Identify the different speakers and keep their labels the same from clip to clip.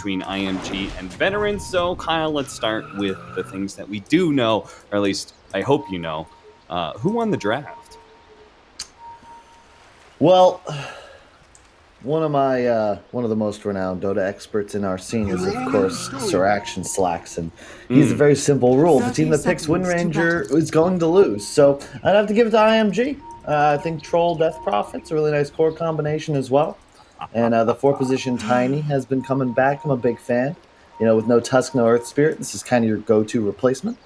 Speaker 1: between IMG and veterans. So, Kyle, let's start with the things that we do know, or at least I hope you know. Who won the draft?
Speaker 2: Well, one of the most renowned Dota experts in our scene is, of course, Sir Action Slacks, and he's a very simple rule: the team that picks Wind Ranger is going to lose. So I'd have to give it to IMG. I think Troll Death Prophet's a really nice core combination as well, and the 4-position Tiny has been coming back. I'm a big fan. You know, with no Tusk, no Earth Spirit, this is kind of your go-to replacement.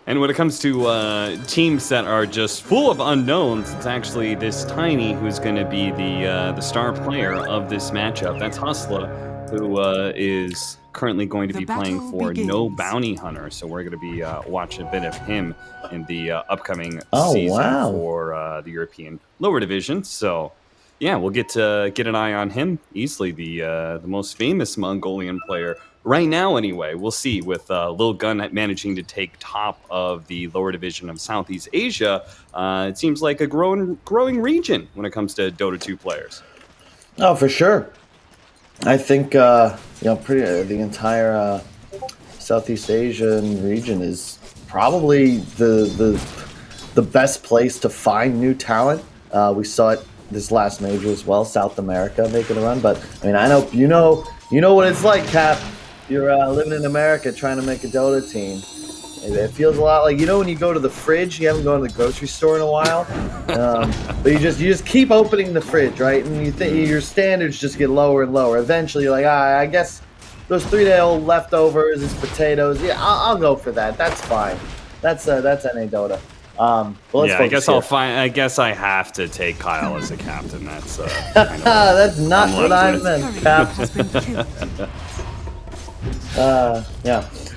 Speaker 1: And when it comes to teams that are just full of unknowns, it's actually this Tiny who's going to be the star player of this matchup. That's Hustler, who is currently going to be playing for No Bounty Hunter. So we're going to be watching a bit of him in the upcoming season for the European lower division. So yeah, we'll get an eye on him. Easily the most famous Mongolian player. Right now, anyway, we'll see with Lil Gun managing to take top of the lower division of Southeast Asia. It seems like a growing region when it comes to Dota 2 players.
Speaker 2: Oh, for sure. I think the entire Southeast Asian region is probably the best place to find new talent. We saw it this last major as well, South America making a run. But I mean, I know you know what it's like, Cap. You're living in America trying to make a Dota team. It feels a lot like, when you go to the fridge, you haven't gone to the grocery store in a while, but you just keep opening the fridge, right? And you think your standards just get lower and lower. Eventually, you're like, I guess those 3-day-old leftovers is potatoes. Yeah, I'll go for that. That's fine. That's NA Dota.
Speaker 1: I guess I have to take Kyle as a captain. That's
Speaker 2: that's not what I meant, Cap.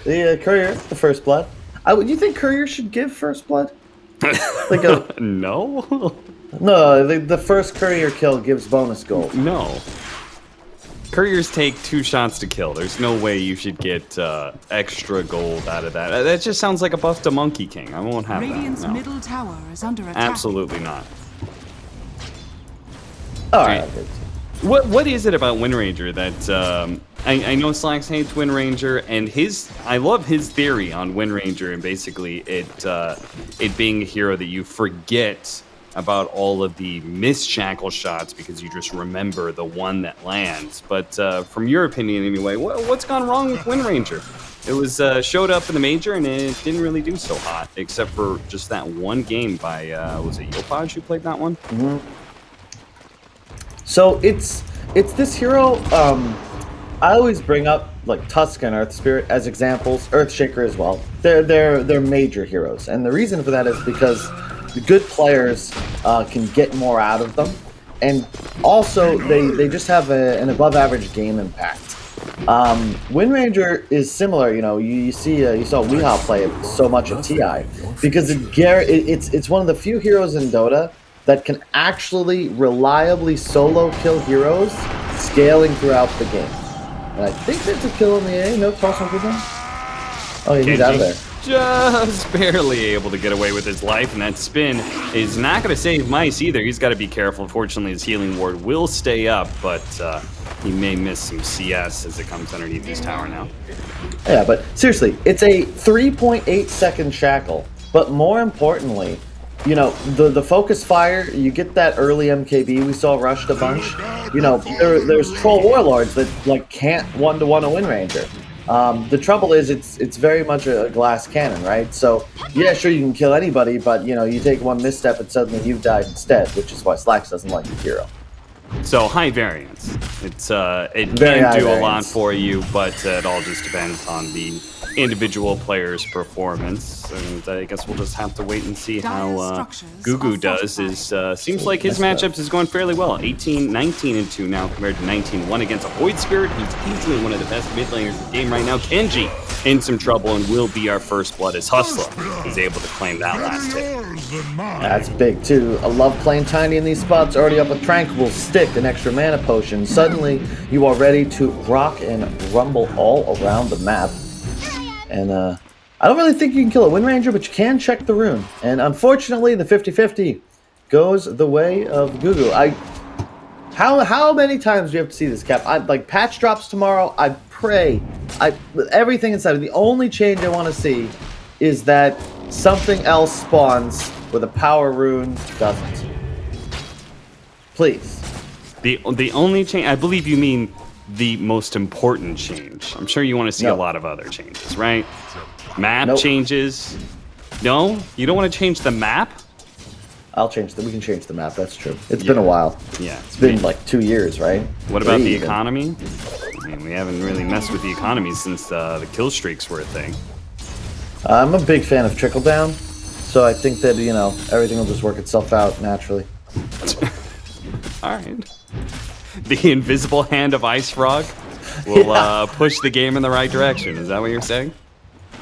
Speaker 2: The Courier, the first blood. Do you think Courier should give first blood?
Speaker 1: No.
Speaker 2: No, the first Courier kill gives bonus gold.
Speaker 1: No. Couriers take 2 shots to kill. There's no way you should get extra gold out of that. That just sounds like a buff to Monkey King. I won't have
Speaker 3: Radiant's
Speaker 1: that. No.
Speaker 3: middle tower is under attack.
Speaker 1: Absolutely not.
Speaker 2: All right.
Speaker 1: What is it about Wind Ranger that I know Slacks hates Wind Ranger, and I love his theory on Wind Ranger, and basically it being a hero that you forget about all of the missed shackle shots because you just remember the one that lands. But from your opinion anyway, what's gone wrong with Wind Ranger? It was showed up in the major and it didn't really do so hot, except for just that one game by was it Yopaj who played that one?
Speaker 2: Mm-hmm. So it's this hero. I always bring up like Tusk and Earth Spirit as examples. Earthshaker as well. They're major heroes, and the reason for that is because the good players can get more out of them, and also they just have an above average game impact. Wind Ranger is similar. You saw Weehaw play it so much at TI because it's one of the few heroes in Dota that can actually reliably solo kill heroes, scaling throughout the game. And I think that's a kill in the A. No toss on him. Oh, yeah, he's out of there.
Speaker 1: Just barely able to get away with his life, and that spin is not going to save Mice either. He's got to be careful. Fortunately, his healing ward will stay up, but he may miss some CS as it comes underneath his tower now.
Speaker 2: Yeah, but seriously, it's a 3.8 second shackle. But more importantly, the focus fire, you get that early MKB. We saw rushed a bunch. There's troll warlords that can't 1-to-1 a Wind Ranger. The trouble is it's very much a glass cannon, right? So yeah, sure, you can kill anybody, but you take one misstep and suddenly you've died instead, which is why Slacks doesn't like the hero.
Speaker 1: So high variance. It can do a lot for you, but it all just depends on the individual player's performance, and I guess we'll just have to wait and see how Gugu does. Seems like his matchups is going fairly well. 19-2 now compared to 19-1 against a Void Spirit. He's easily one of the best mid laners in the game right now. Kenji in some trouble and will be our first blood as Hustler is able to claim that last hit.
Speaker 2: That's big too. I love playing Tiny in these spots. Already up with Tranquil Stick, an extra mana potion. Suddenly you are ready to rock and rumble all around the map. And I don't really think you can kill a Wind Ranger, but you can check the rune. And unfortunately, the 50-50 goes the way of Gugu. How many times do you have to see this, Cap? Like patch drops tomorrow. I pray. With everything inside. The only change I want to see is that something else spawns where the power rune doesn't. Please.
Speaker 1: The only change, I believe you mean the most important change. I'm sure you want to see a lot of other changes, right? Map changes. No? You don't want to change the map?
Speaker 2: I'll change we can change the map, that's true. It's been a while.
Speaker 1: Yeah.
Speaker 2: It's been like 2 years, right?
Speaker 1: What about the economy? I mean, we haven't really messed with the economy since the kill streaks were a thing.
Speaker 2: I'm a big fan of trickle down, so I think that, you know, everything will just work itself out naturally.
Speaker 1: All right. The invisible hand of Ice Frog will push the game in the right direction. Is that what you're saying?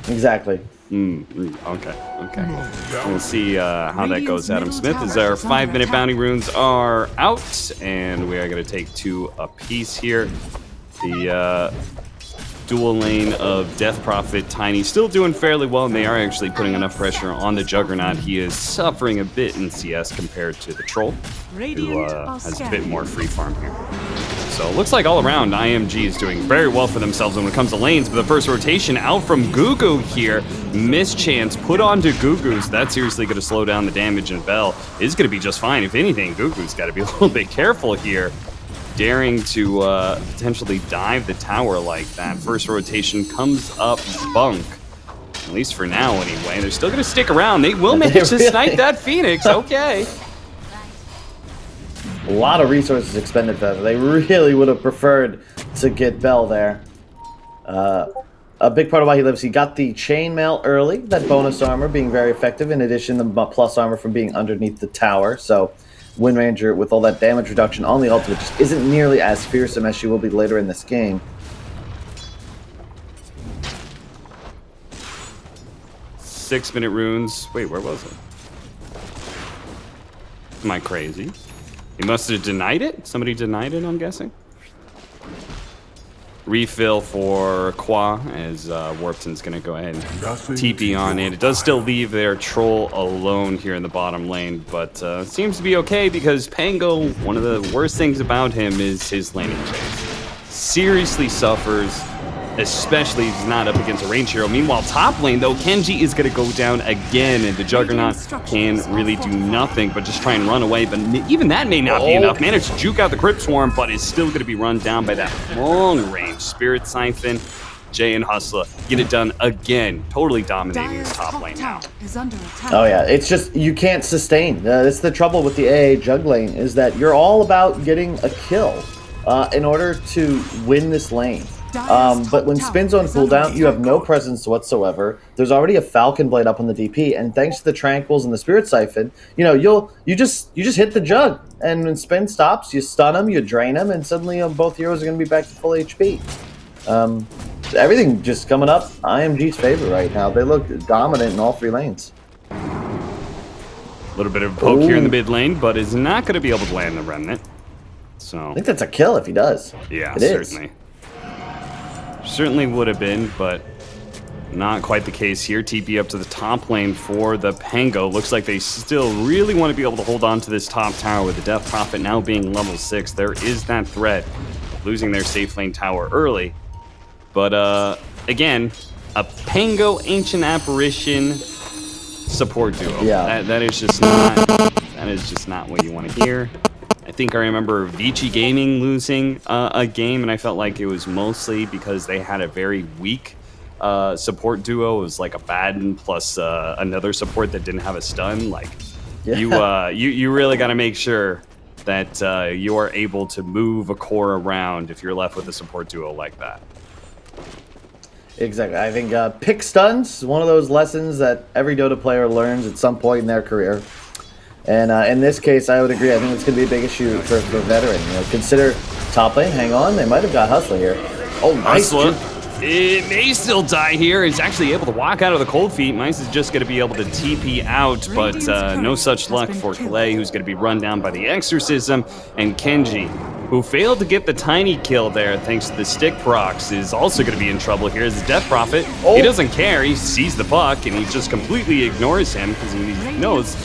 Speaker 2: Exactly.
Speaker 1: Okay. We'll see how that goes, Adam Smith, as our 5-minute bounty runes are out, and we are going to take 2 apiece here. The dual lane of Death Prophet Tiny still doing fairly well, and they are actually putting enough pressure on the Juggernaut. He is suffering a bit in CS compared to the Troll, who has a bit more free farm here. So it looks like all around, IMG is doing very well for themselves when it comes to lanes, but the first rotation out from Gugu here. Mischance put onto Gugu's. That's seriously going to slow down the damage, and Bell is going to be just fine. If anything, Gugu's got to be a little bit careful here, daring to potentially dive the tower like that. First rotation comes up Bunk. At least for now, anyway. They're still going to stick around. They will manage to snipe that Phoenix. Okay.
Speaker 2: A lot of resources expended for that. They really would have preferred to get Bell there. A big part of why he lives, he got the chainmail early, that bonus armor being very effective, in addition to the plus armor from being underneath the tower. So Wind Ranger, with all that damage reduction on the ultimate, just isn't nearly as fearsome as she will be later in this game.
Speaker 1: Six-minute runes. Wait, where was it? Am I crazy? He must have denied it? Somebody denied it, I'm guessing? Refill for Qua, as Warpton's going to go ahead and TP on it. It does still leave their Troll alone here in the bottom lane, but seems to be okay because Pango, one of the worst things about him is his laning chase. Seriously suffers, especially if he's not up against a range hero. Meanwhile, top lane, though, Kenji is going to go down again, and the Juggernaut can really do nothing but just try and run away. But even that may not be enough. Managed to juke out the Crypt Swarm, but is still going to be run down by that long-range Spirit Siphon. Jay and Hustler get it done again, totally dominating this top lane now.
Speaker 2: Oh yeah, it's just, you can't sustain. That's the trouble with the AA jug lane, is that you're all about getting a kill in order to win this lane. But when spins on cooldown, you have no presence whatsoever. There's already a Falcon Blade up on the DP, and thanks to the Tranquils and the Spirit Siphon, you know, you just hit the jug, and when spin stops, you stun them, you drain them, and suddenly both heroes are going to be back to full HP. Everything just coming up IMG's favor right now. They look dominant in all 3 lanes.
Speaker 1: A little bit of a poke here in the mid lane, but is not going to be able to land the Remnant. So
Speaker 2: I think that's a kill if he does.
Speaker 1: Yeah,
Speaker 2: it
Speaker 1: certainly. Certainly would have been, but not quite the case here. TP up to the top lane for the Pango. Looks like they still really want to be able to hold on to this top tower with the Death Prophet now being level 6. There is that threat of losing their safe lane tower early. But again, a Pango Ancient Apparition support duo.
Speaker 2: Yeah.
Speaker 1: That is just not what you want to hear. I think I remember Vici Gaming losing a game, and I felt like it was mostly because they had a very weak support duo. It was like a Baden plus another support that didn't have a stun. Like, you really got to make sure that you are able to move a core around if you're left with a support duo like that.
Speaker 2: Exactly. I think pick stuns is one of those lessons that every Dota player learns at some point in their career. And in this case, I would agree. I think it's going to be a big issue for veteran. You know, consider top lane. Hang on, they might have got Hustler here. Oh, nice.
Speaker 1: Hustler. It may still die here. He's actually able to walk out of the cold feet. Mice is just going to be able to TP out, but no such luck for Clay, who's going to be run down by the Exorcism. And Kenji, who failed to get the tiny kill there thanks to the stick procs, is also going to be in trouble here as the Death Prophet. He doesn't care. He sees the puck, and he just completely ignores him because he knows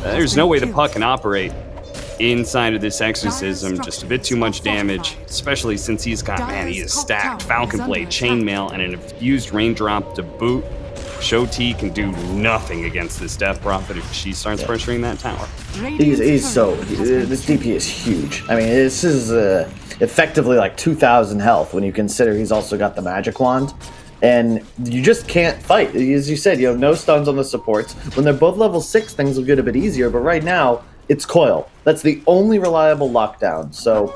Speaker 1: there's no way the puck can operate inside of this exorcism. Just a bit too much damage, especially since he's got, man, he is stacked Falcon Blade, Chainmail, and an infused Raindrop to boot. Show T can do nothing against this Death Prophet if she starts pressuring that tower.
Speaker 2: This DP is huge. I mean, this is effectively like 2,000 health when you consider he's also got the magic wand. And you just can't fight. As you said, you have no stuns on the supports. When they're both level 6, things will get a bit easier, but right now, it's Coil. That's the only reliable lockdown. So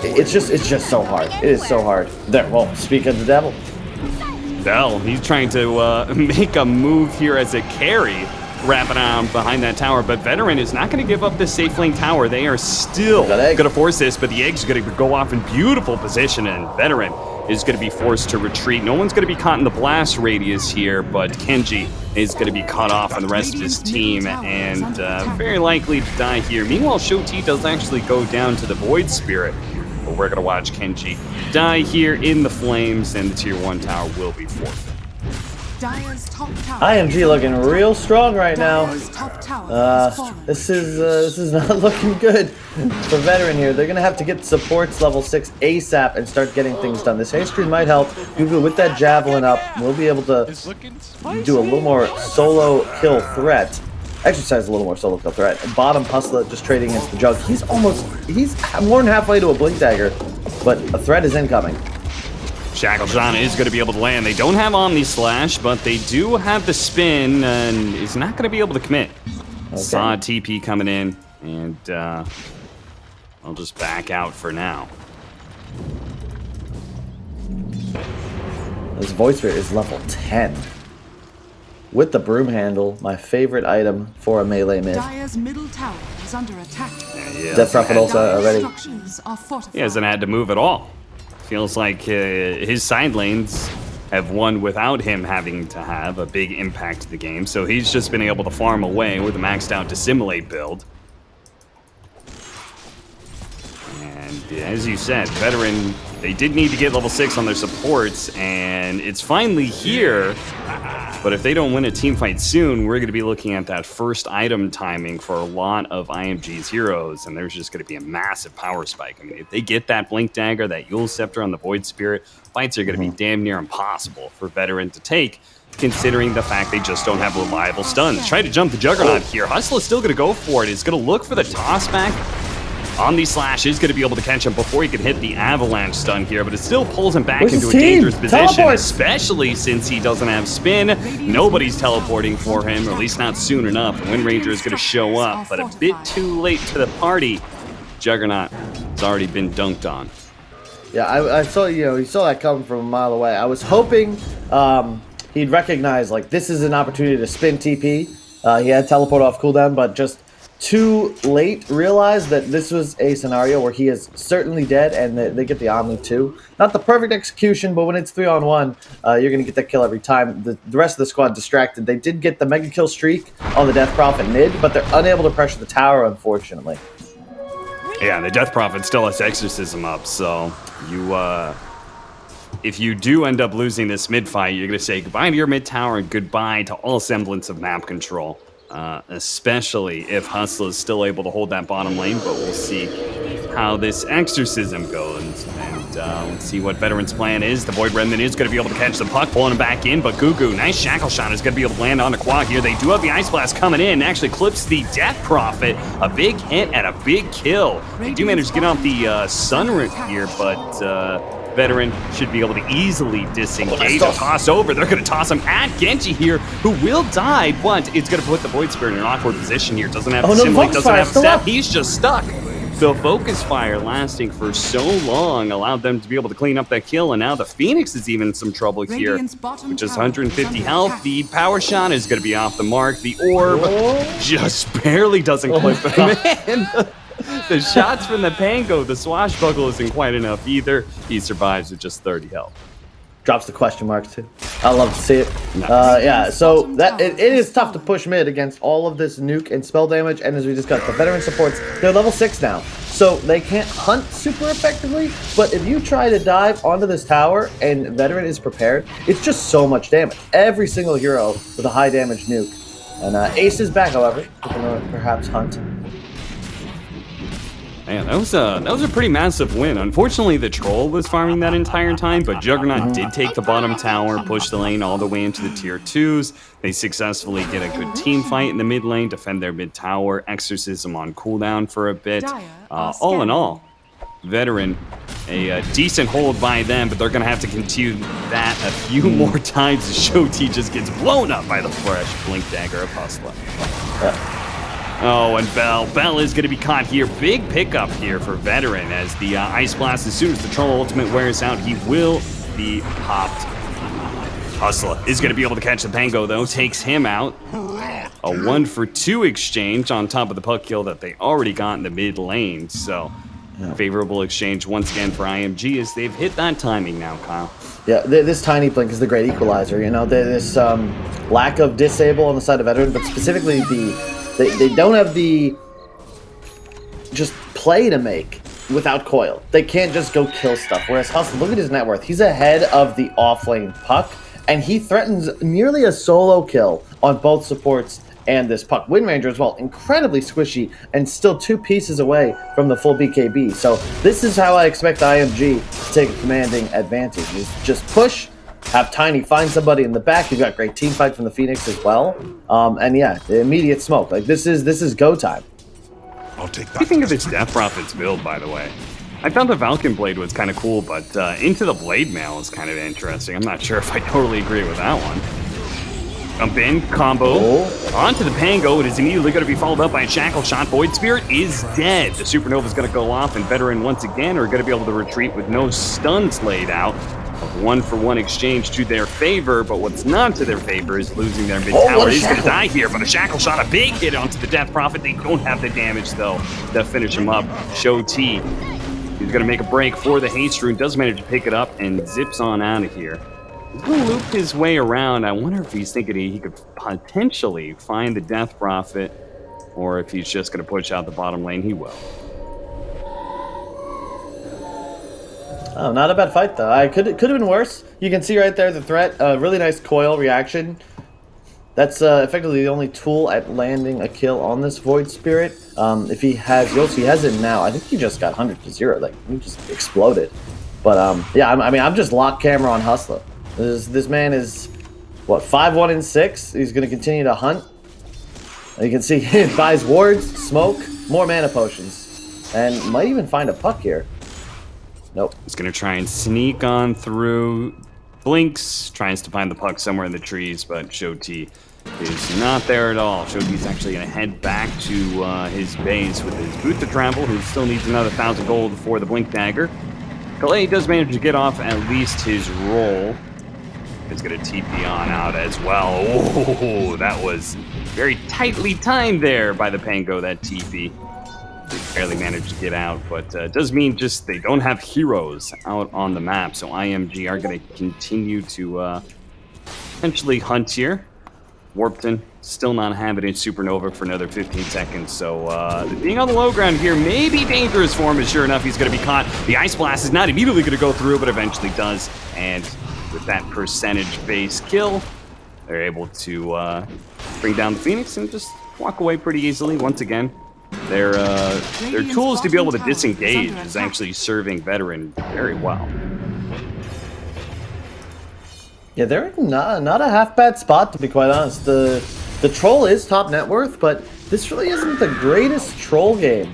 Speaker 2: it's just so hard. It is so hard. There, well, speak of the devil.
Speaker 1: Bell, he's trying to make a move here as a carry, wrapping around behind that tower, but Veteran is not going to give up this safe lane tower. They are still going to force this, but the Egg's going to go off in beautiful position, and Veteran is going to be forced to retreat. No one's going to be caught in the blast radius here, but Kenji is going to be cut off on the rest of his team, and very likely to die here. Meanwhile, Shoti does actually go down to the Void Spirit, but we're going to watch Kenji die here in the flames, and the Tier 1 tower will be forfeit.
Speaker 2: IMG looking real strong right now. This is not looking good for Veteran here. They're gonna have to get supports level 6 ASAP and start getting things done. This haste screen might help. Google with that javelin up, we'll be able to do a little more solo kill threat. Exercise a little more solo kill threat. Bottom Hustler just trading against the Jug. He's more than halfway to a Blink Dagger, but a threat is incoming.
Speaker 1: Shackleton is going to be able to land. They don't have Omni Slash, but they do have the spin, and is not going to be able to commit. Okay. Saw a TP coming in, and I'll just back out for now.
Speaker 2: This Void Spirit is level 10. With the Broom Handle, my favorite item for a melee mid.
Speaker 3: Dire's middle tower is under attack.
Speaker 2: Death Prophet also already.
Speaker 1: He hasn't had to move at all. Feels like his side lanes have won without him having to have a big impact to the game, so he's just been able to farm away with a maxed out Dissimulate build. And as you said, Veteran, they did need to get level 6 on their supports, and it's finally here. But if they don't win a team fight soon, we're going to be looking at that first item timing for a lot of IMG's heroes, and there's just going to be a massive power spike. I mean, if they get that Blink Dagger, that Yule Scepter on the Void Spirit, fights are going to be damn near impossible for Veteran to take, considering the fact they just don't have reliable stuns. Try to jump the Juggernaut here. Hustle is still going to go for it. He's going to look for the toss back. Omni Slash is going to be able to catch him before he can hit the Avalanche stun here, but it still pulls him back into a dangerous position, especially since he doesn't have spin. Nobody's teleporting for him, or at least not soon enough. Wind Ranger is going to show up, but a bit too late to the party. Juggernaut has already been dunked on.
Speaker 2: Yeah, I saw, you saw that coming from a mile away. I was hoping he'd recognize, like, this is an opportunity to spin TP. He had teleport off cooldown, but just too late realized that this was a scenario where he is certainly dead, and they get the Omni too. Not the perfect execution, but when it's 3-on-1, you're going to get that kill every time. The rest of the squad distracted. They did get the mega kill streak on the Death Prophet mid, but they're unable to pressure the tower, unfortunately.
Speaker 1: Yeah, the Death Prophet still has Exorcism up, so if you do end up losing this mid fight, you're going to say goodbye to your mid tower and goodbye to all semblance of map control. Especially if Hustle is still able to hold that bottom lane, but we'll see how this Exorcism goes, and let's see what Veteran's plan is. The Void Remnant is going to be able to catch the puck, pulling him back in, but Gugu, nice Shackle Shot, is going to be able to land on the quad here. They do have the Ice Blast coming in, actually clips the Death Prophet, a big hit and a big kill. They do manage to get off the Sunroot here, but Veteran should be able to easily disengage and toss over. They're going to toss him at Genji here, who will die, but it's going to put the Void Spirit in an awkward position here. Doesn't have Simulate, doesn't have Step. He's just stuck. The Focus Fire lasting for so long allowed them to be able to clean up that kill, and now the Phoenix is even in some trouble here, which is 150 health. The Power Shot is going to be off the mark. The Orb just barely doesn't clip him in. The shots from the Pango, the swashbuckle isn't quite enough either. He survives with just 30 health.
Speaker 2: Drops the question marks too. I love to see it. Yeah, so that it is tough to push mid against all of this nuke and spell damage, and as we discussed, the Veteran supports, they're level 6 now. So they can't hunt super effectively, but if you try to dive onto this tower and Veteran is prepared, it's just so much damage. Every single hero with a high damage nuke. And Ace is back, however. We're gonna perhaps hunt.
Speaker 1: Man, that was a pretty massive win. Unfortunately, the troll was farming that entire time, but Juggernaut did take the bottom tower, push the lane all the way into the tier 2s. They successfully get a good team fight in the mid lane, defend their mid tower, exorcism on cooldown for a bit. All in all, Veteran, a decent hold by them, but they're going to have to continue that a few more times as Shoti just gets blown up by the fresh Blink Dagger of Hustler. Oh, and Bell is going to be caught here. Big pickup here for Veteran as the Ice Blast, as soon as the Troll Ultimate wears out, he will be popped. Hustler is going to be able to catch the Pango, though. Takes him out. A 1-for-2 exchange on top of the puck kill that they already got in the mid lane. So, favorable exchange once again for IMG as they've hit that timing now, Kyle.
Speaker 2: Yeah, this tiny blink is the great equalizer. You know, this lack of disable on the side of Veteran, but specifically they don't have the just play to make without coil. They can't just go kill stuff. Whereas Hustle, look at his net worth. He's ahead of the off-lane puck, and he threatens nearly a solo kill on both supports and this puck. Wind Ranger as well, incredibly squishy and still 2 pieces away from the full BKB. So this is how I expect IMG to take a commanding advantage. Is just push, have Tiny find somebody in the back. You've got great team fight from the Phoenix as well. And yeah, the immediate smoke. Like this is go time.
Speaker 4: I'll take that.
Speaker 1: What do you think of this Death Prophet's build, by the way? I thought the Falcon Blade was kind of cool, but into the Blade Mail is kind of interesting. I'm not sure if I totally agree with that one. Jump in, combo, onto the Pango. It is immediately going to be followed up by a Shackle Shot. Void Spirit is dead. The Supernova is going to go off, and Veteran once again are going to be able to retreat with no stuns laid out. A 1-for-1 exchange to their favor, but what's not to their favor is losing their mid tower. He's going to die here, but a Shackle Shot, a big hit onto the Death Prophet. They don't have the damage, though, to finish him up. Show T. He's going to make a break for the Haste Rune, does manage to pick it up, and zips on out of here. He's going to loop his way around. I wonder if he's thinking he could potentially find the Death Prophet, or if he's just going to push out the bottom lane. He will.
Speaker 2: Oh, not a bad fight, though. It could have been worse. You can see right there the threat. Really nice coil reaction. That's effectively the only tool at landing a kill on this Void Spirit. If he has Yossi has it now. I think he just got 100-0. Like, he just exploded. But, yeah, I mean, I'm just locked camera on Hustler. This man is, what, 5-1 and 6? He's going to continue to hunt. You can see he buys wards, smoke, more mana potions. And might even find a puck here. Nope.
Speaker 1: He's going to try and sneak on through. Blinks, tries to find the puck somewhere in the trees, but Shoti is not there at all. Shoti's actually going to head back to his base with his boot to travel, who still needs another 1,000 gold for the Blink Dagger. Calais does manage to get off at least his roll. He's going to TP on out as well. Oh, that was very tightly timed there by the Pango, that TP. They barely managed to get out, but it does mean just they don't have heroes out on the map, so IMG are going to continue to potentially hunt here. Warpton still not having it Supernova for another 15 seconds, so being on the low ground here may be dangerous for him, and sure enough, he's going to be caught. The Ice Blast is not immediately going to go through, but eventually does, and with that percentage-based kill, they're able to bring down the Phoenix and just walk away pretty easily once again. Their tools to be able to disengage is actually serving Veteran very well.
Speaker 2: Yeah, they're not a half bad spot, to be quite honest. The troll is top net worth, but this really isn't the greatest troll game.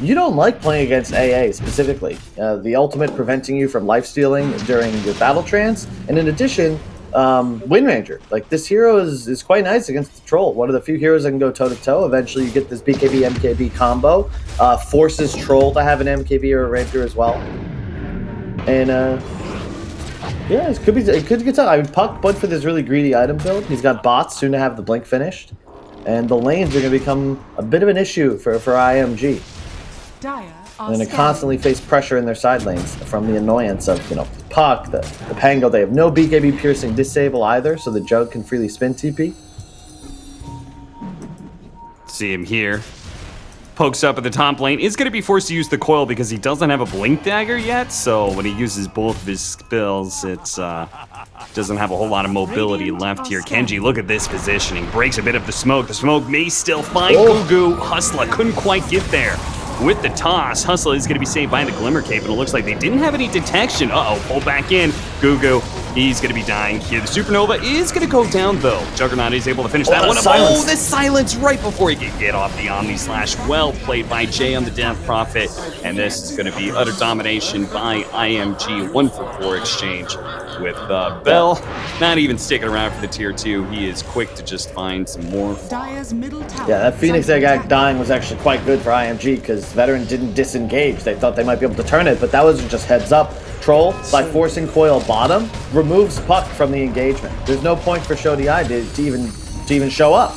Speaker 2: You don't like playing against AA specifically. The ultimate preventing you from lifestealing during your battle trance, and in addition, Wind Ranger. Like, this hero is quite nice against the troll. One of the few heroes that can go toe-to-toe. Eventually you get this BKB MKB combo. Forces troll to have an MKB or a Ranger as well. And yeah, it could get tough. I mean, Puck went for this really greedy item build. He's got bots soon to have the blink finished. And the lanes are going to become a bit of an issue for IMG. They're going to constantly face pressure in their side lanes from the annoyance of, you know, Puck, the Pango. They have no BKB piercing disable either, so the Jug can freely spin TP.
Speaker 1: See him here. Pokes up at the top lane. Is going to be forced to use the coil because he doesn't have a Blink Dagger yet, so when he uses both of his spells, it's doesn't have a whole lot of mobility left here. Kenji, look at this positioning. Breaks a bit of the smoke. The smoke may still find Gugu. Hustler couldn't quite get there. with the toss. Hustle is going to be saved by the Glimmer Cape, and it looks like they didn't have any detection. Uh-oh, pull back in. Gugu, he's going to be dying here. The Supernova is going to go down, though. Juggernaut is able to finish that one up. Oh, the silence right before he can get off the Omni Slash. Well played by Jay on the Death Prophet, and this is going to be utter domination by IMG. 1 for 4 exchange with Bell. Not even sticking around for the tier 2. He is quick to just find some more.
Speaker 3: Dire's middle tower.
Speaker 2: Yeah, that Phoenix Egg Act dying was actually quite good for IMG because Veteran didn't disengage. They thought they might be able to turn it, but that was just heads up. Troll, by forcing Coil bottom, removes Puck from the engagement. There's no point for Show DI to even show up.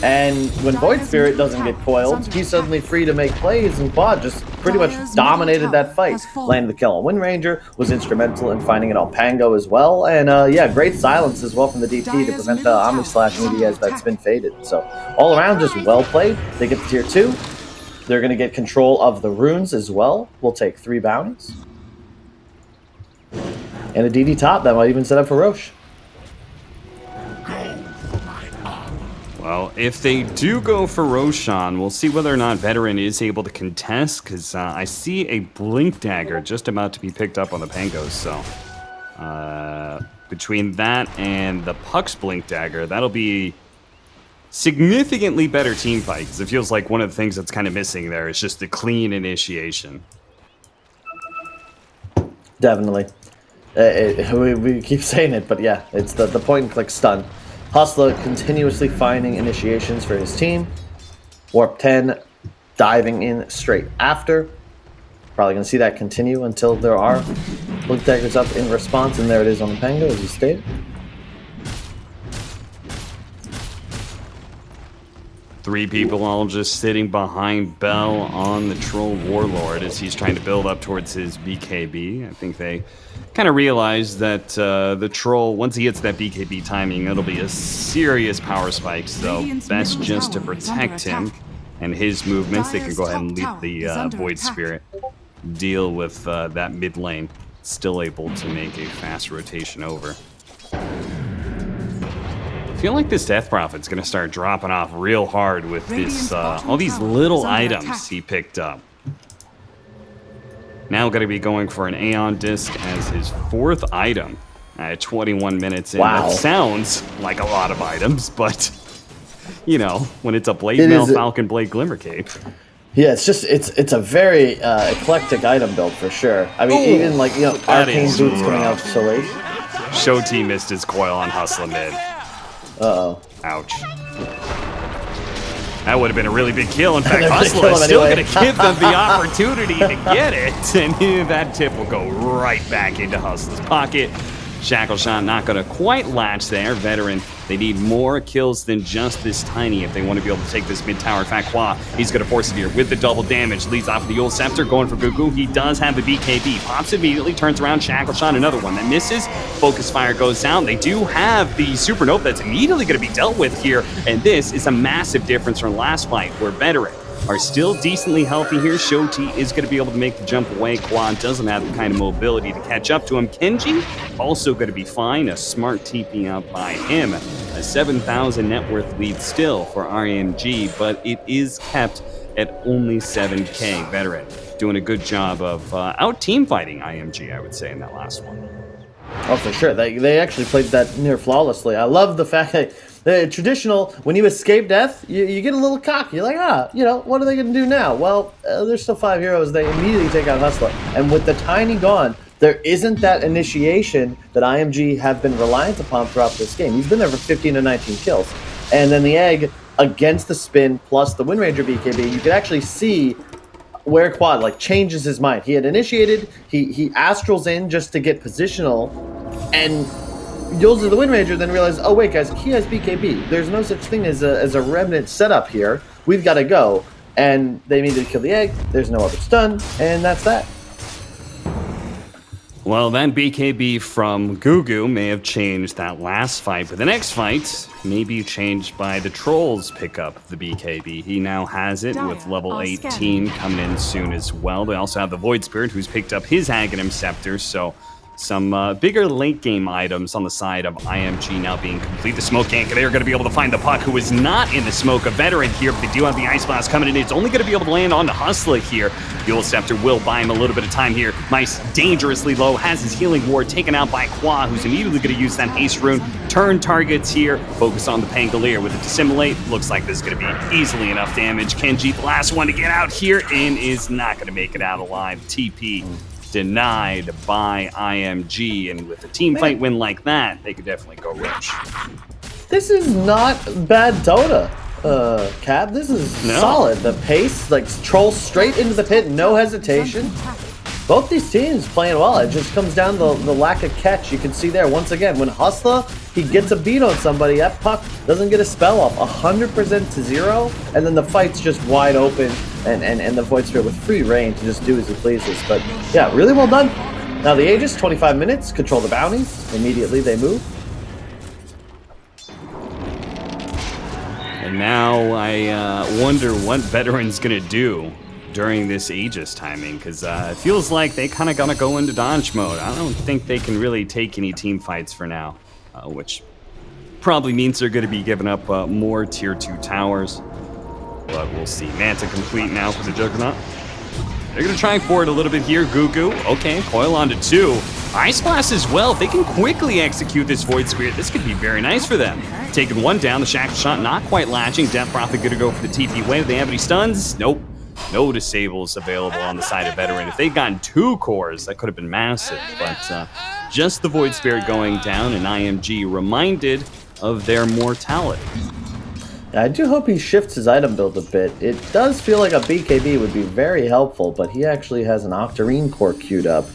Speaker 2: And when Void Spirit doesn't get coiled, he's suddenly free to make plays, and Quad just pretty much dominated that fight. Landed the kill on Wind Ranger, was instrumental in finding it on Pango as well, and yeah, great silence as well from the DP to prevent the Omni Slash Meteors that's been faded. So all around, just well played. They get the tier 2. They're going to get control of the runes as well. We'll take 3 bounties. And a DD top that might even set up for Roche.
Speaker 1: Well, if they do go for Roshan, we'll see whether or not Veteran is able to contest, because I see a Blink Dagger just about to be picked up on the Pangos, so between that and the Puck's Blink Dagger, that'll be significantly better team fight, because it feels like one of the things that's kind of missing there is just the clean initiation.
Speaker 2: Definitely. We keep saying it, but yeah, it's the point-and-click stun. Hustler continuously finding initiations for his team. Warp 10 diving in straight after. Probably going to see that continue until there are Blink Daggers up in response, and there it is on the Pango, as you stated.
Speaker 1: Three people all just sitting behind Bell on the Troll Warlord as he's trying to build up towards his BKB. I think they kind of realize that the Troll, once he hits that BKB timing, it'll be a serious power spike, so best just to protect him and his movements. They can go ahead and leave the Void Spirit, deal with that mid lane, still able to make a fast rotation over. I feel like this Death Prophet's going to start dropping off real hard with this all these little items he picked up. Now going to be going for an Aeon Disc as his 4th item at 21 minutes in.
Speaker 2: Wow.
Speaker 1: That sounds like a lot of items, but, you know, when it's a Blade Mail, Falcon Blade, Glimmer Cape.
Speaker 2: Yeah, it's a very eclectic item build for sure. I mean, even like, you know, Arcane Boots coming out so late.
Speaker 1: Show T missed his coil on Hustler mid.
Speaker 2: Uh-oh.
Speaker 1: Ouch. That would have been a really big kill. In fact, Hustler is still going to give them the opportunity to get it. And that tip will go right back into Hustler's pocket. Shackle Shot not going to quite latch there. Veteran, they need more kills than just this tiny if they want to be able to take this mid tower. In fact, Qua, he's going to force it here with the double damage. Leads off the old Scepter, going for Gugu. He does have the BKB. Pops immediately, turns around. Shackle Shot, another one that misses. Focus Fire goes down. They do have the Supernova that's immediately going to be dealt with here. And this is a massive difference from last fight, where Veteran are still decently healthy here. Shoti is going to be able to make the jump away. Quad doesn't have the kind of mobility to catch up to him. Kenji also going to be fine. A smart TP out by him. A 7,000 net worth lead still for IMG, but it is kept at only 7K. Veteran doing a good job of out team fighting IMG, I would say, in that last one.
Speaker 2: Oh, for sure. They actually played that near flawlessly. I love the fact that the traditional, when you escape death, you get a little cocky. You're like, you know, what are they going to do now? Well, there's still 5 heroes. They immediately take out Hustler. And with the Tiny gone, there isn't that initiation that IMG have been reliant upon throughout this game. He's been there for 15 to 19 kills. And then the Egg against the spin plus the Wind Ranger BKB, you can actually see where Quad like changes his mind. He had initiated, he astrals in just to get positional, and goes to the Wind Ranger, then realizes, oh wait guys, he has BKB. There's no such thing as a remnant setup here. We've got to go. And they immediately kill the Egg. There's no other stun, and that's that.
Speaker 1: Well, that BKB from Gugu may have changed that last fight, but the next fight may be changed by the Trolls pick up the BKB. He now has it with level 18 coming in soon as well. They also have the Void Spirit, who's picked up his Aghanim Scepter, so Some bigger late game items on the side of IMG now being complete. The smoke gank, they're going to be able to find the puck, who is not in the smoke. A veteran here, but they do have the Ice Blast coming in. It's only going to be able to land on the Hustler here. Dual Scepter will buy him a little bit of time here. Mice dangerously low, has his healing ward taken out by Qua, who's immediately going to use that haste rune. Turn targets here, focus on the Pangolier with a Dissimulate. Looks like this is going to be easily enough damage. Kenji, the last one to get out here, and is not going to make it out alive. TP denied by IMG, and with a team fight win like that, they could definitely go rich.
Speaker 2: This is not bad Dota, Cap. This is solid. The pace, like, troll straight into the pit, no hesitation. Both these teams playing well. It just comes down to the lack of catch. You can see there, once again, when Hustler, he gets a beat on somebody, that puck doesn't get a spell off, 100% to 0, and then the fight's just wide open, and the Void Spirit with free reign to just do as he pleases. But yeah, really well done. Now the Aegis, 25 minutes, control the bounties. Immediately they move.
Speaker 1: And now I wonder what Veteran's gonna do during this Aegis timing, because it feels like they kind of gonna go into dodge mode. I don't think they can really take any team fights for now, which probably means they're going to be giving up more tier 2 towers, but we'll see. Manta complete now for the Juggernaut. They're going to try for it a little bit here. Gugu, okay, coil onto 2. Ice Blast as well. If they can quickly execute this Void Spirit, this could be very nice for them. Taking one down, the Shackle Shot not quite latching. Death Prophet going to go for the TP wave. They have any stuns? Nope. No disables available on the side of Veteran. If they'd gotten 2 cores, that could have been massive, but just the Void Spirit going down, and IMG reminded of their mortality.
Speaker 2: I do hope he shifts his item build a bit. It does feel like a BKB would be very helpful, but he actually has an Octarine core queued up.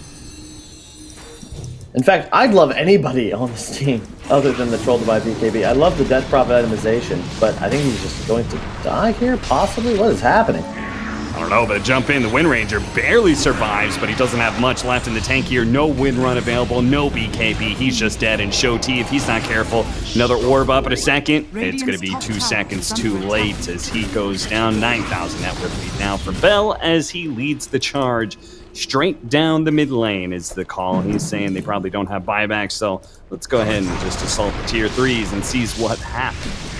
Speaker 2: In fact, I'd love anybody on this team other than the Troll to buy BKB. I love the Death Prophet itemization, but I think he's just going to die here, possibly? What is happening?
Speaker 1: I don't know, but jump in. The Wind Ranger barely survives, but he doesn't have much left in the tank here. No Wind Run available, no BKB. He's just dead. And Show T, if he's not careful, another orb up in a second. It's going to be 2 seconds too late as he goes down. 9,000 net worth lead now for Bell as he leads the charge straight down the mid lane is the call. He's saying they probably don't have buybacks, so let's go ahead and just assault the tier 3s and see what happens.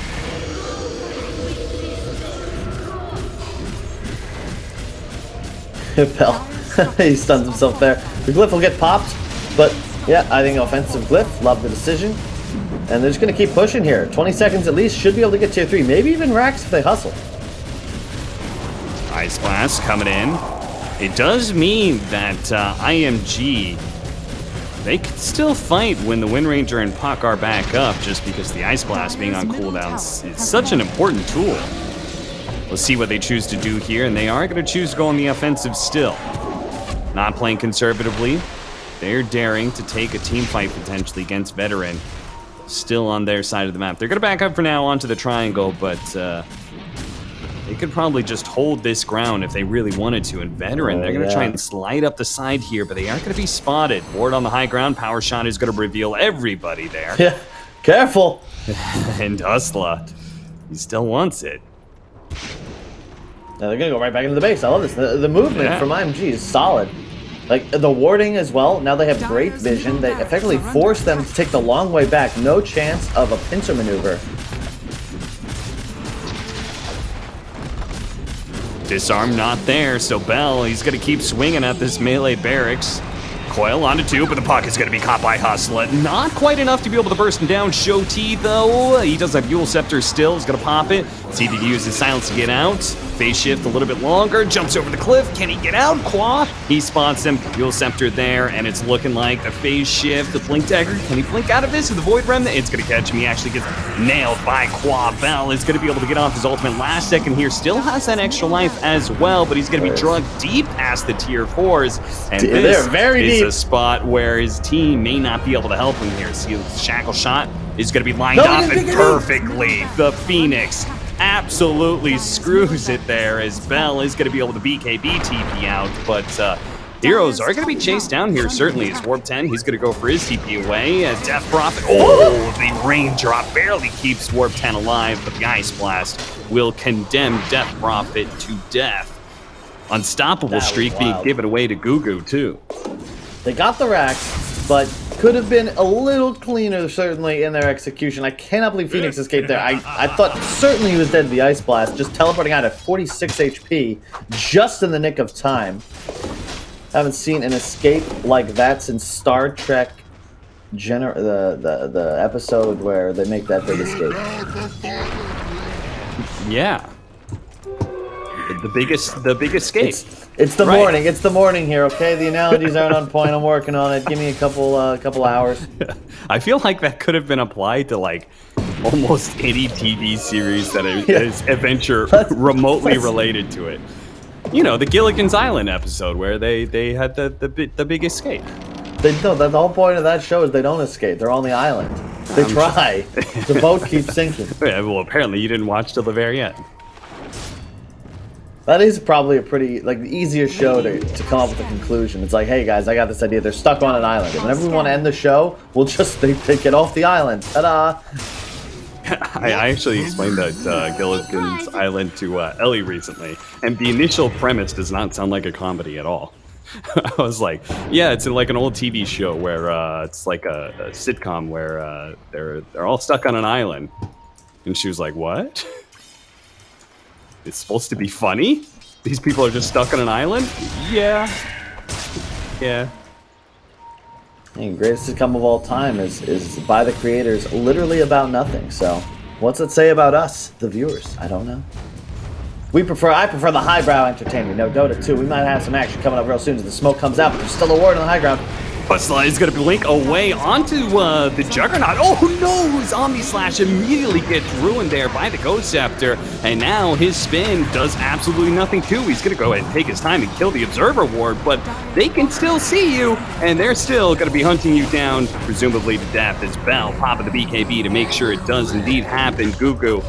Speaker 2: Bell, he stuns himself there. The glyph will get popped, but yeah, I think offensive glyph, love the decision. And they're just going to keep pushing here. 20 seconds at least, should be able to get tier 3, maybe even racks if they hustle.
Speaker 1: Ice Blast coming in. It does mean that IMG, they could still fight when the Wind Ranger and Puck are back up, just because the Ice Blast being on cooldown is such an important tool. We'll see what they choose to do here, and they are going to choose to go on the offensive still. Not playing conservatively. They're daring to take a team fight potentially against Veteran. Still on their side of the map. They're going to back up for now onto the triangle, but they could probably just hold this ground if they really wanted to. And Veteran, they're going to try and slide up the side here, but they aren't going to be spotted. Ward on the high ground. Power Shot is going to reveal everybody there.
Speaker 2: Yeah, careful.
Speaker 1: And Hustler, he still wants it.
Speaker 2: Now they're going to go right back into the base. I love this. The movement from IMG is solid. Like, the warding as well. Now they have great vision. They effectively force them to take the long way back. No chance of a pincer maneuver.
Speaker 1: Disarm not there, so Bell, he's going to keep swinging at this melee barracks. Coil onto 2, but the puck is going to be caught by Hustler. Not quite enough to be able to burst him down. Show T, though, he does have Yule Scepter still. He's going to pop it. See if he can use his silence to get out. Phase shift a little bit longer. Jumps over the cliff. Can he get out? Qua, he spots him. Yule Scepter there, and it's looking like the phase shift. The Blink Dagger, can he blink out of this with the Void Remnant? It's going to catch him. He actually gets nailed by Qua. Bell is going to be able to get off his ultimate last second here. Still has that extra life as well, but he's going to be drugged deep past the tier 4s. And this is a spot where his team may not be able to help him here. See, the Shackle Shot is going to be lined up, and perfectly the Phoenix absolutely screws it there as Bell is going to be able to BKB TP out, but Heroes are going to be chased down here, certainly. It's Warp 10. He's going to go for his TP away as Death Prophet. Oh, the raindrop barely keeps Warp 10 alive, but the Ice Blast will condemn Death Prophet to death. Unstoppable streak being given away to Gugu, too.
Speaker 2: They got the racks. but could have been a little cleaner, certainly, in their execution. I cannot believe Phoenix escaped there. I thought certainly he was dead to the Ice Blast, just teleporting out at 46 HP, just in the nick of time. Haven't seen an escape like that since Star Trek, the episode where they make that big escape.
Speaker 1: Yeah. The big escape.
Speaker 2: It's the
Speaker 1: Right.
Speaker 2: morning. It's the morning here, okay? The analogies aren't on point. I'm working on it. Give me a couple hours.
Speaker 1: I feel like that could have been applied to like almost any TV series that is adventure remotely related to it. You know, the Gilligan's Island episode where they had the big escape.
Speaker 2: The whole point of that show is they don't escape. They're on the island. They try. The boat keeps sinking.
Speaker 1: Yeah, well, apparently you didn't watch till the very end.
Speaker 2: That is probably a pretty, like, the easiest show to come up with a conclusion. It's like, hey guys, I got this idea. They're stuck on an island. And whenever we want to end the show, we'll just, they get off the island. Ta-da!
Speaker 1: I actually explained that Gilligan's Island to Ellie recently, and the initial premise does not sound like a comedy at all. I was like, yeah, it's like an old TV show where it's like a sitcom where they're all stuck on an island. And she was like, what? It's supposed to be funny? These people are just stuck on an island? Yeah. Yeah.
Speaker 2: The greatest sitcom of all time is by the creators, literally about nothing. So, what's it say about us, the viewers? I don't know. I prefer the highbrow entertainment. No, Dota 2. We might have some action coming up real soon as the smoke comes out, but there's still a ward on the high ground.
Speaker 1: Hustla is going to blink away onto the Juggernaut. Oh no! His Omni Slash immediately gets ruined there by the Ghost Scepter, and now his spin does absolutely nothing too. He's going to go ahead and take his time and kill the Observer Ward, but they can still see you, and they're still going to be hunting you down, presumably to death, as Bell popping the BKB to make sure it does indeed happen. Gugu,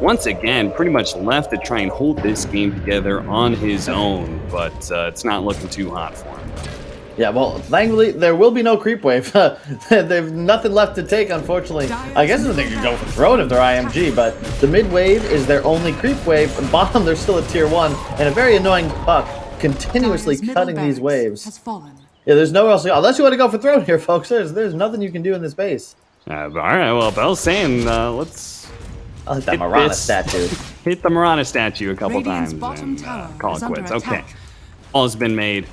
Speaker 1: once again, pretty much left to try and hold this game together on his own, but it's not looking too hot for him.
Speaker 2: Yeah, well, thankfully, there will be no creep wave. They've nothing left to take, unfortunately. I guess they could go for throne if they're IMG, but the mid wave is their only creep wave. And bottom, they're still at tier 1, and a very annoying Puck continuously cutting these waves. Yeah, there's nowhere else to go. Unless you want to go for throne here, folks. There's nothing you can do in this base.
Speaker 1: All right, well, Bell's saying, let's...
Speaker 2: I'll hit that Marana statue.
Speaker 1: Hit the Marana statue a couple times and call it quits. Okay. All's been made.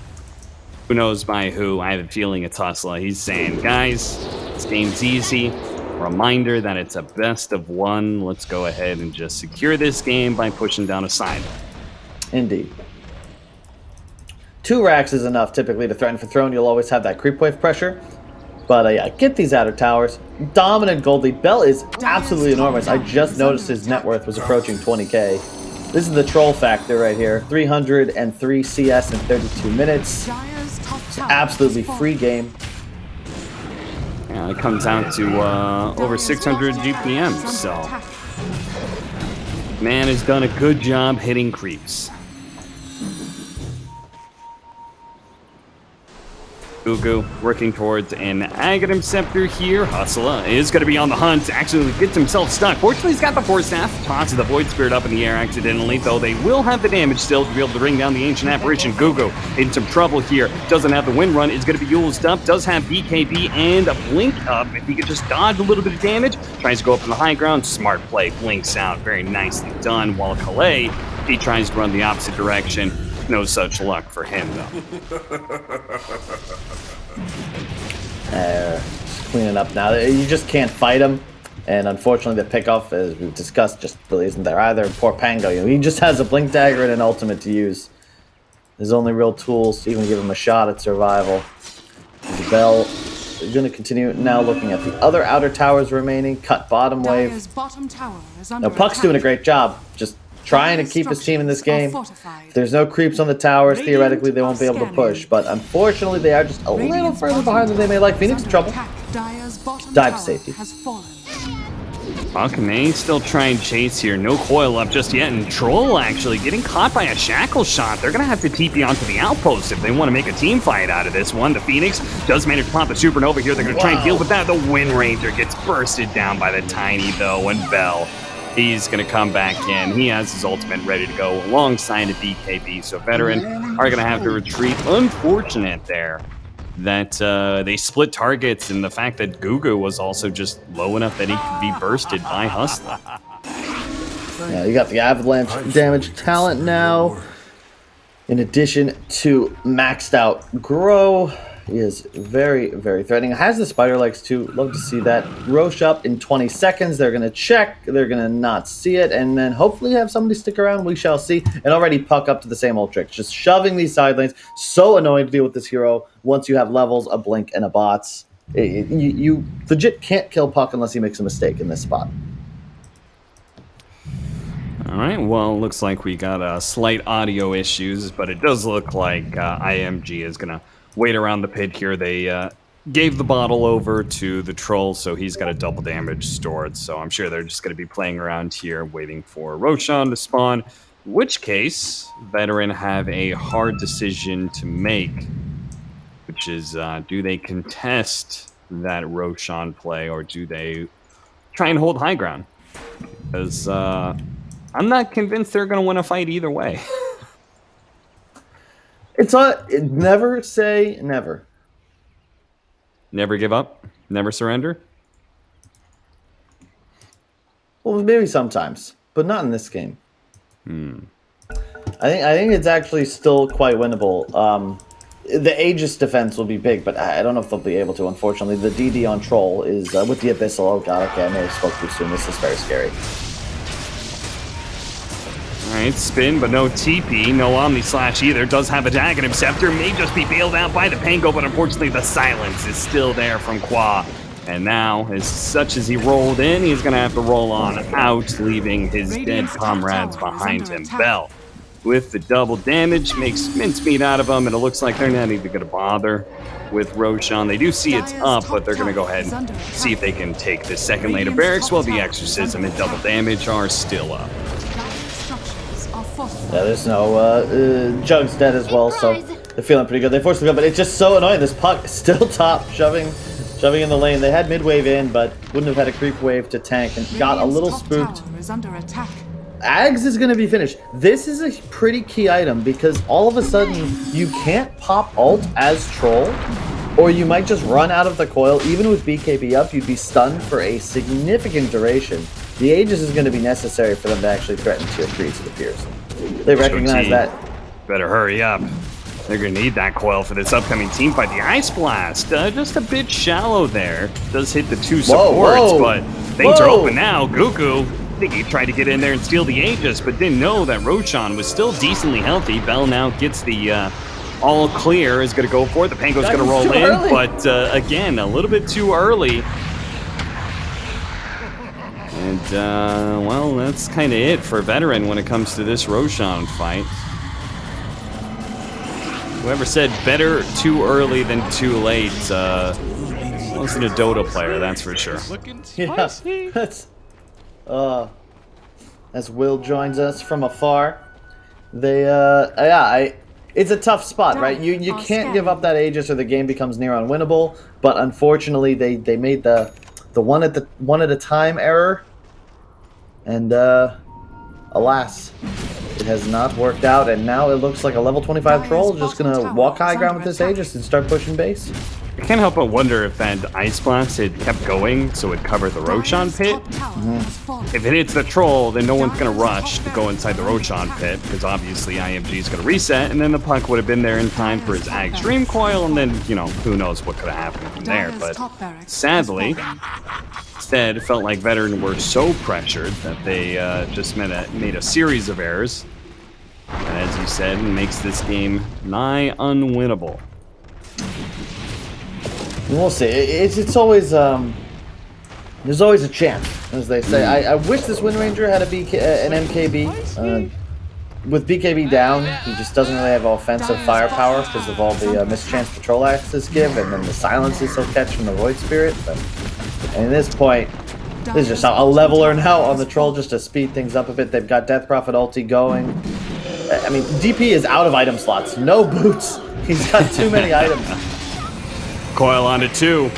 Speaker 1: Who knows by who? I have a feeling it's Hustla. He's saying, guys, this game's easy. Reminder that it's a best of one. Let's go ahead and just secure this game by pushing down a side.
Speaker 2: Indeed. 2 racks is enough typically to threaten for throne. You'll always have that creep wave pressure. But yeah, get these outer towers. Dominant Goldie. Bell is absolutely enormous. I just noticed his net worth was approaching 20k. This is the troll factor right here. 303 CS in 32 minutes. It's absolutely free game.
Speaker 1: Yeah, it comes out to over 600 GPM, so man has done a good job hitting creeps. Gugu working towards an Aghanim Scepter here. Hustla is going to be on the hunt. Actually gets himself stuck. Fortunately, he's got the Force Staff. Tosses the Void Spirit up in the air accidentally, though they will have the damage still to be able to bring down the Ancient Apparition. Gugu in some trouble here. Doesn't have the Wind Run. Is going to be used up. Does have BKB and a Blink up. If he could just dodge a little bit of damage. Tries to go up in the high ground. Smart play. Blinks out. Very nicely done. While Calais, he tries to run the opposite direction. No such luck for him, though.
Speaker 2: Just cleaning up now. You just can't fight him. And unfortunately, the pickoff, as we've discussed, just really isn't there either. Poor Pango, he just has a Blink Dagger and an ultimate to use. His only real tools to even give him a shot at survival. Bell is going to continue now looking at the other outer towers remaining. Cut bottom wave. Now, Puck's doing a great job. Just trying to keep his team in this game. If there's no creeps on the towers, theoretically they won't be able to push, but unfortunately they are just a little further behind than they may like. Phoenix in trouble. Dive to safety.
Speaker 1: Puck may still try and chase here. No coil up just yet, and Troll actually getting caught by a shackle shot. They're going to have to TP onto the outpost if they want to make a team fight out of this one. The Phoenix does manage to pop the Supernova here. They're going to try and deal with that. The Wind Ranger gets bursted down by the Tiny, though, and Bell, he's going to come back in. He has his ultimate ready to go alongside a BKB. So Veteran are going to have to retreat. Unfortunate there that they split targets, and the fact that Gugu was also just low enough that he could be bursted by Hustler.
Speaker 2: Yeah, you got the avalanche damage talent now. In addition to maxed out Grow, he is very, very threatening. Has the spider legs too. Love to see that. Roche up in 20 seconds. They're going to check. They're going to not see it. And then hopefully have somebody stick around. We shall see. And already Puck up to the same old tricks. Just shoving these side lanes. So annoying to deal with this hero. Once you have levels, a blink, and a bots. You legit can't kill Puck unless he makes a mistake in this spot.
Speaker 1: All right, well, looks like we got slight audio issues, but it does look like IMG is going to wait around the pit here. They gave the bottle over to the troll, so he's got a double damage stored. So I'm sure they're just going to be playing around here, waiting for Roshan to spawn. In which case, Veteran have a hard decision to make, which is do they contest that Roshan play, or do they try and hold high ground? Because I'm not convinced they're going to win a fight either way.
Speaker 2: Never say never.
Speaker 1: Never give up? Never surrender?
Speaker 2: Well, maybe sometimes, but not in this game. I think it's actually still quite winnable. The Aegis defense will be big, but I don't know if they'll be able to, unfortunately. The DD on Troll is with the Abyssal. Oh god, okay, I may have spoke too soon. This is very scary.
Speaker 1: Alright, spin, but no TP, no Omni Slash either. Does have a Dagon Scepter, may just be bailed out by the Pango, but unfortunately the silence is still there from Qua. And now, as such as he rolled in, he's going to have to roll on out, leaving his dead comrades behind him. Bell, with the double damage, makes mincemeat out of him, and it looks like they're not even going to bother with Roshan. They do see it's up, but they're going to go ahead and see if they can take the second lane of barracks, while the Exorcism and double damage are still up.
Speaker 2: Yeah, there's no Jug's dead as well, so they're feeling pretty good. They forced the gun, but it's just so annoying. This Puck is still top, shoving in the lane. They had mid wave in, but wouldn't have had a creep wave to tank, and got a little spooked. Ags is going to be finished. This is a pretty key item because all of a sudden you can't pop ult as Troll, or you might just run out of the coil. Even with BKB up, you'd be stunned for a significant duration. The Aegis is going to be necessary for them to actually threaten tier 3s, it appears. They recognize that.
Speaker 1: Better hurry up. They're going to need that coil for this upcoming team fight. The Ice Blast, just a bit shallow there. Does hit the two supports, but things are open now. Gugu, I think he tried to get in there and steal the Aegis, but didn't know that Roshan was still decently healthy. Bell now gets the all clear, is going to go for it. The Pango's going to roll in, but again, a little bit too early. And, well, that's kind of it for Veteran when it comes to this Roshan fight. Whoever said better too early than too late wasn't a Dota player, that's for sure.
Speaker 2: Yeah, that's, as Will joins us from afar. They, it's a tough spot, right? You can't give up that Aegis or the game becomes near unwinnable, but unfortunately they made the one at a time error. And, alas, it has not worked out, and now it looks like a level 25 Troll is just going to walk high ground with this Aegis and start pushing base.
Speaker 1: I can't help but wonder if that Ice Blast had kept going so it covered the Roshan pit. If it hits the Troll, then no one's going to rush to go inside the Roshan pit, because obviously IMG is going to reset, and then the Puck would have been there in time for his Ag Dream Coil, and then, you know, who knows what could have happened from there. But sadly, instead, it felt like Veteran were so pressured that they just made a series of errors. And as you said, makes this game nigh unwinnable.
Speaker 2: We'll see. It's always there's always a chance, as they say. I wish this Wind Ranger had an MKB. With BKB down, he just doesn't really have offensive firepower because of all the mischance patrol axes give, and then the silences he'll catch from the Void Spirit. But at this point, this is just a leveler now on the Troll just to speed things up a bit. They've got Death Prophet ulti going. I mean, DP is out of item slots. No boots. He's got too many items.
Speaker 1: Coil onto 2.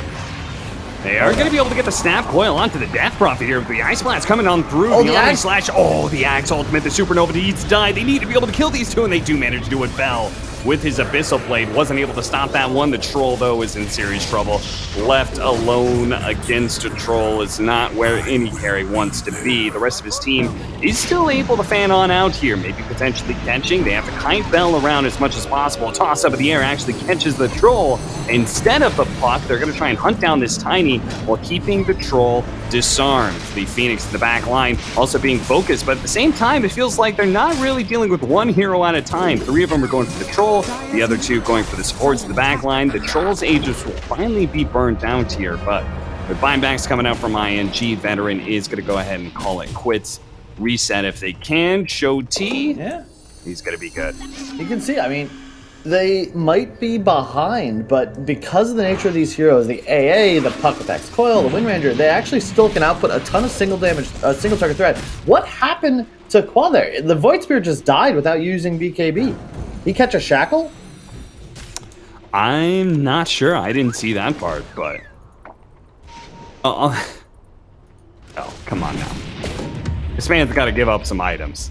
Speaker 1: They are going to be able to get the snap coil onto the Death Prophet here. The Ice Blast coming on through. The Omni Slash. Oh, the Axe ultimate. The Supernova needs to die. They need to be able to kill these two, and they do manage to do it. Bell with his Abyssal Blade. Wasn't able to stop that one. The Troll, though, is in serious trouble. Left alone against a Troll is not where any carry wants to be. The rest of his team is still able to fan on out here, maybe potentially catching. They have to kite Bell around as much as possible. Toss up in the air actually catches the Troll. Instead of the puck, they're going to try and hunt down this Tiny while keeping the Troll disarmed. The Phoenix in the back line also being focused, but at the same time, it feels like they're not really dealing with one hero at a time. 3 of them are going for the Troll, the other 2 going for the supports in the back line. The Troll's Aegis will finally be burned out here, but with buybacks coming out from IMG, Veteran is going to go ahead and call it quits. Reset if they can. Show T.
Speaker 2: Yeah.
Speaker 1: He's going to be good.
Speaker 2: You can see, I mean, they might be behind, but because of the nature of these heroes, the AA, the Puck with X Coil, the Wind Ranger, they actually still can output a ton of single damage, single target threat. What happened to Qual there? The Void Spirit just died without using BKB. He catch a shackle?
Speaker 1: I'm not sure. I didn't see that part, but... Oh, come on now. This man's got to give up some items.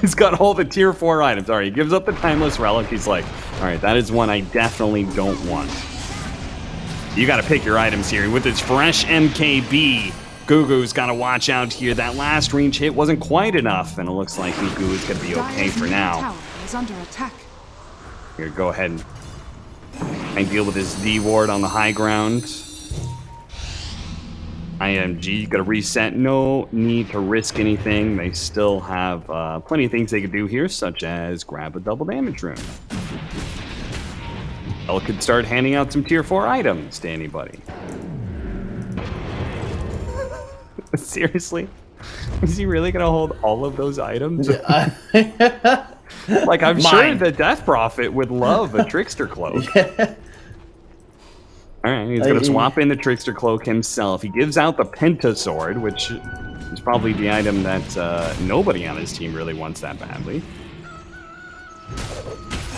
Speaker 1: He's got all the tier 4 items. All right, he gives up the Timeless Relic. He's like, all right, that is one I definitely don't want. You got to pick your items here. With its fresh MKB, Gugu's got to watch out here. That last range hit wasn't quite enough, and it looks like Gugu is going to be okay for now.
Speaker 3: Tower is under attack.
Speaker 1: Here, go ahead and deal with this D ward on the high ground. IMG got to reset. No need to risk anything. They still have plenty of things they could do here, such as grab a double damage rune. Bell could start handing out some tier 4 items to anybody. Seriously? Is he really going to hold all of those items? Like, I'm sure the Death Prophet would love a Trickster Cloak. Yeah. All right, he's going to swap in the Trickster Cloak himself. He gives out the Penta Sword, which is probably the item that nobody on his team really wants that badly.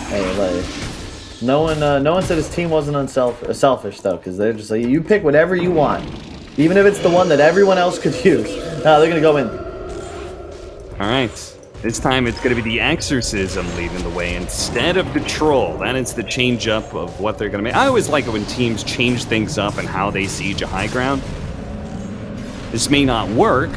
Speaker 2: Hey, like, no one said his team wasn't selfish though, because they're just like, you pick whatever you want, even if it's the one that everyone else could use. They're going to go in.
Speaker 1: All right. This time it's going to be the Exorcism leading the way instead of the Troll. That is the change up of what they're going to make. I always like it when teams change things up and how they siege a high ground. This may not work.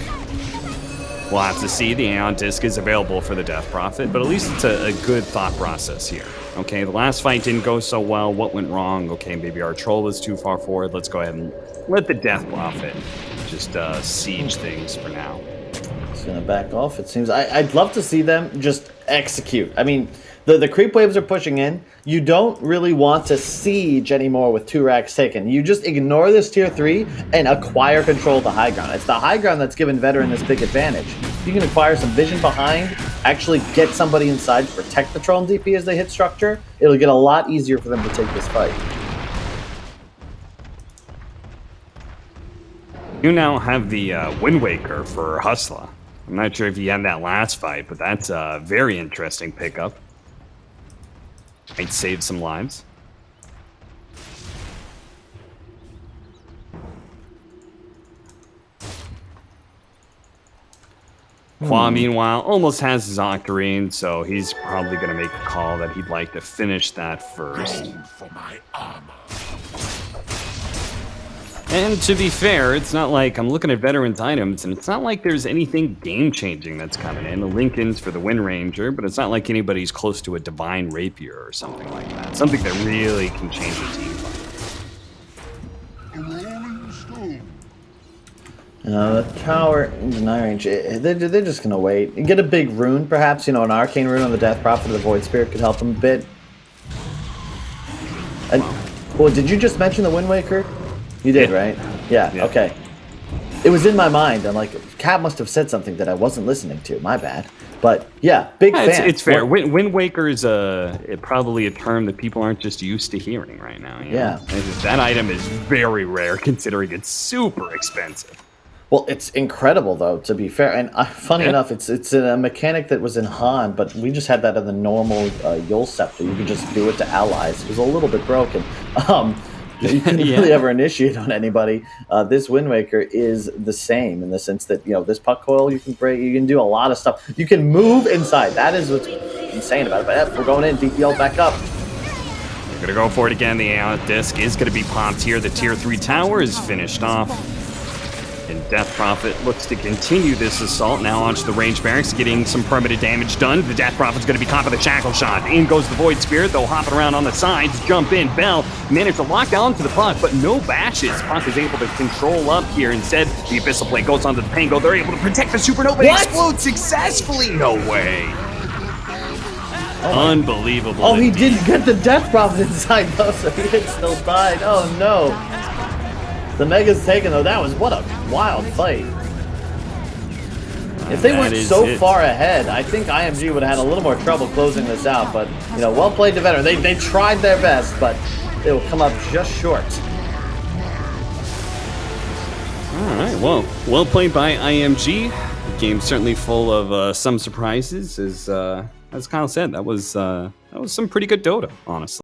Speaker 1: We'll have to see. The Aeon Disc is available for the Death Prophet, but at least it's a good thought process here. Okay, the last fight didn't go so well. What went wrong? Okay, maybe our Troll was too far forward. Let's go ahead and let the Death Prophet just siege things for now.
Speaker 2: Gonna back off, it seems. I'd love to see them just execute. I mean, the creep waves are pushing in. You don't really want to siege anymore with 2 racks taken. You just ignore this tier 3 and acquire control of the high ground. It's the high ground that's given Veteran this big advantage. You can acquire some vision behind, actually get somebody inside to protect the Troll and DP as they hit structure. It'll get a lot easier for them to take this fight.
Speaker 1: You now have the Wind Waker for Hustler. I'm not sure if you had that last fight, but that's a very interesting pickup. Might save some lives. Qua, meanwhile, almost has his Octarine, so he's probably going to make a call that he'd like to finish that first.
Speaker 4: For my armor.
Speaker 1: And to be fair, it's not like I'm looking at Veterans items, and it's not like there's anything game-changing that's coming in. The Lincoln's for the Wind Ranger, but it's not like anybody's close to a Divine Rapier or something like that. Something that really can change the team fight.
Speaker 2: The tower, 9 range, they're just going to wait. Get a big rune, perhaps, an Arcane rune on the Death Prophet or the Void Spirit could help them a bit. And, well, did you just mention the Wind Waker? You did, right? Yeah, okay. It was in my mind. I'm like, Cap must have said something that I wasn't listening to. My bad. But, yeah, big fan.
Speaker 1: It's fair. Wind Waker is probably a term that people aren't just used to hearing right now.
Speaker 2: Yeah.
Speaker 1: That item is very rare, considering it's super expensive.
Speaker 2: Well, it's incredible, though, to be fair. And funny enough, it's a mechanic that was in Han, but we just had that in the normal Yule Scepter. You could just do it to allies. It was a little bit broken. You couldn't really ever initiate on anybody. This Wind Waker is the same in the sense that, this puck coil you can break, you can do a lot of stuff. You can move inside. That is what's insane about it. But we're going in, DPL back up.
Speaker 1: They're gonna go for it again. The disc is gonna be popped here. The tier 3 tower is finished off. And Death Prophet looks to continue this assault. Now onto the range barracks, getting some permanent damage done. The Death Prophet's going to be caught by the Shackle Shot. In goes the Void Spirit, though hopping around on the sides, jump in. Bell managed to lock down to the Puck, but no bashes. Puck is able to control up here. Instead, the Abyssal Plate goes onto the Pango. They're able to protect the Supernova. It explodes successfully. No way. Unbelievable.
Speaker 2: Oh, he didn't get the Death Prophet inside, though, so he still died. Oh, no. The Mega's taken, though. That was what a wild fight. If they weren't so far ahead, I think IMG would have had a little more trouble closing this out. But, you know, well played to veteran. They tried their best, but they will come up just short.
Speaker 1: All right, well played by IMG. The game's certainly full of some surprises. As Kyle said, that was some pretty good Dota, honestly.